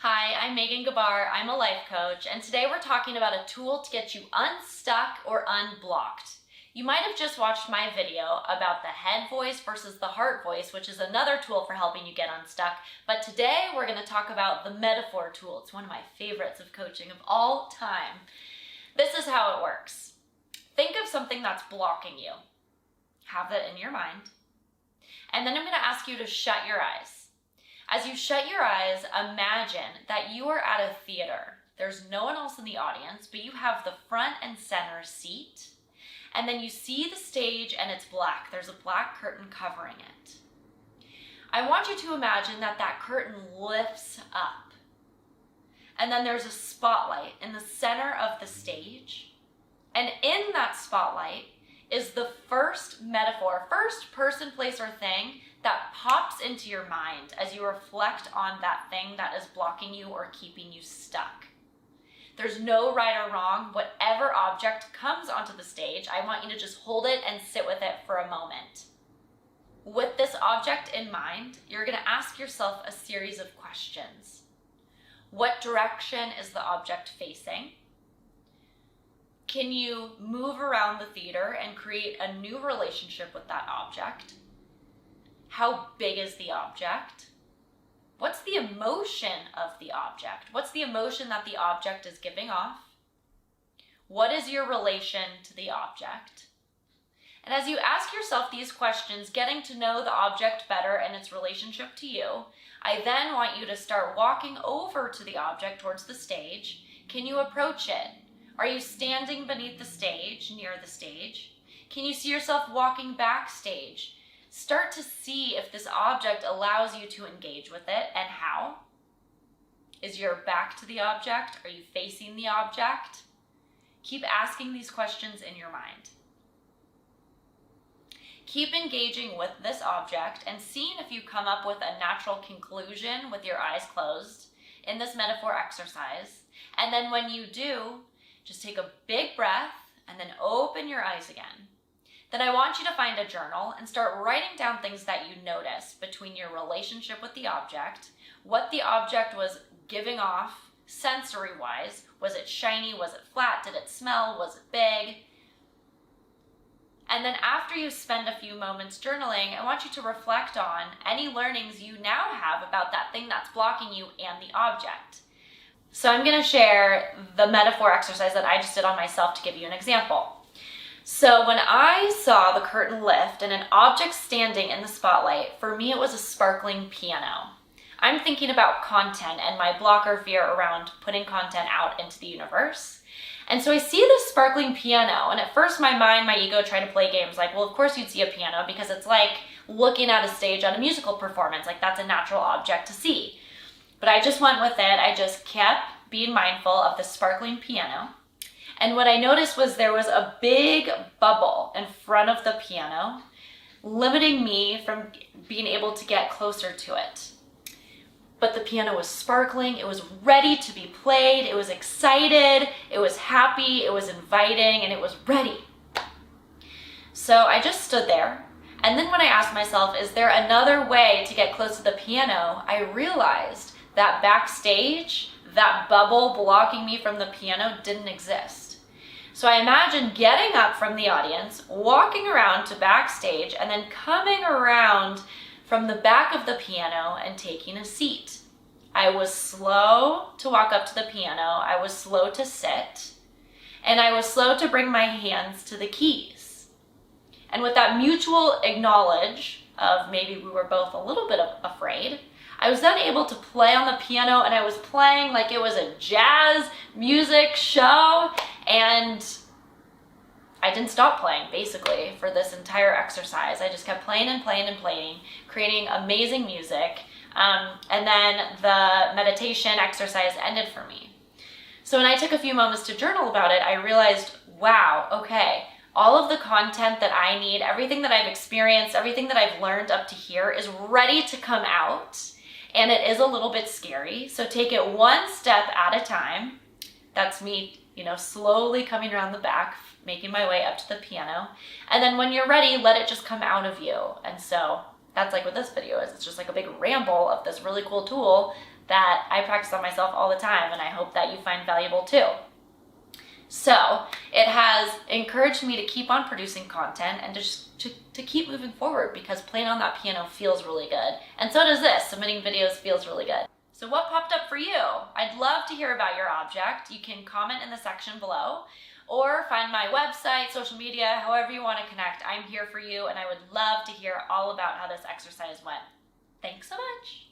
Hi, I'm Meghan Gieber. I'm a life coach, and today we're talking about a tool to get you unstuck or unblocked. You might have just watched my video about the head voice versus the heart voice, which is another tool for helping you get unstuck. But today we're going to talk about the metaphor tool. It's one of my favorites of coaching of all time. This is how it works. Think of something that's blocking you. Have that in your mind. And then I'm going to ask you to shut your eyes. As you shut your eyes, imagine that you are at a theater. There's no one else in the audience, but you have the front and center seat. And then you see the stage and it's black. There's a black curtain covering it. I want you to imagine that that curtain lifts up. And then there's a spotlight in the center of the stage. And in that spotlight is the first metaphor, first person, place, or thing that pops into your mind as you reflect on that thing that is blocking you or keeping you stuck. There's no right or wrong. Whatever object comes onto the stage, I want you to just hold it and sit with it for a moment. With this object in mind, you're going to ask yourself a series of questions. What direction is the object facing? Can you move around the theater and create a new relationship with that object? How big is the object? What's the emotion of the object? What's the emotion that the object is giving off? What is your relation to the object? And as you ask yourself these questions, getting to know the object better and its relationship to you, I then want you to start walking over to the object towards the stage. Can you approach it? Are you standing beneath the stage, near the stage? Can you see yourself walking backstage? Start to see if this object allows you to engage with it and how. Is your back to the object? Are you facing the object? Keep asking these questions in your mind. Keep engaging with this object and seeing if you come up with a natural conclusion with your eyes closed in this metaphor exercise. And then when you do, just take a big breath and then open your eyes again. Then I want you to find a journal and start writing down things that you notice between your relationship with the object, what the object was giving off sensory-wise. Was it shiny? Was it flat? Did it smell? Was it big? And then after you spend a few moments journaling, I want you to reflect on any learnings you now have about that thing that's blocking you and the object. So I'm going to share the metaphor exercise that I just did on myself to give you an example. So when I saw the curtain lift and an object standing in the spotlight, for me it was a sparkling piano. I'm thinking about content and my blocker fear around putting content out into the universe. And so I see this sparkling piano, and at first my mind, my ego tried to play games like, well, of course you'd see a piano because it's like looking at a stage on a musical performance, like that's a natural object to see. But I just went with it. I just kept being mindful of the sparkling piano. And what I noticed was there was a big bubble in front of the piano, limiting me from being able to get closer to it. But the piano was sparkling, it was ready to be played, it was excited, it was happy, it was inviting, and it was ready. So I just stood there. And then when I asked myself, is there another way to get close to the piano, I realized that backstage, that bubble blocking me from the piano didn't exist. So I imagined getting up from the audience, walking around to backstage, and then coming around from the back of the piano and taking a seat. I was slow to walk up to the piano, I was slow to sit, and I was slow to bring my hands to the keys. And with that mutual acknowledge of maybe we were both a little bit afraid, I was then able to play on the piano, and I was playing like it was a jazz music show, and I didn't stop playing basically for this entire exercise. I just kept playing and playing and playing, creating amazing music, and then the meditation exercise ended for me. So when I took a few moments to journal about it, I realized, wow, okay, all of the content that I need, everything that I've experienced, everything that I've learned up to here is ready to come out. And it is a little bit scary. So take it one step at a time. That's me, slowly coming around the back, making my way up to the piano. And then when you're ready, let it just come out of you. And so that's like what this video is. It's just like a big ramble of this really cool tool that I practice on myself all the time, and I hope that you find valuable too. So it has encouraged me to keep on producing content and to keep moving forward, because playing on that piano feels really good. And so does this. Submitting videos feels really good. So what popped up for you? I'd love to hear about your object. You can comment in the section below or find my website, social media, however you want to connect. I'm here for you, and I would love to hear all about how this exercise went. Thanks so much.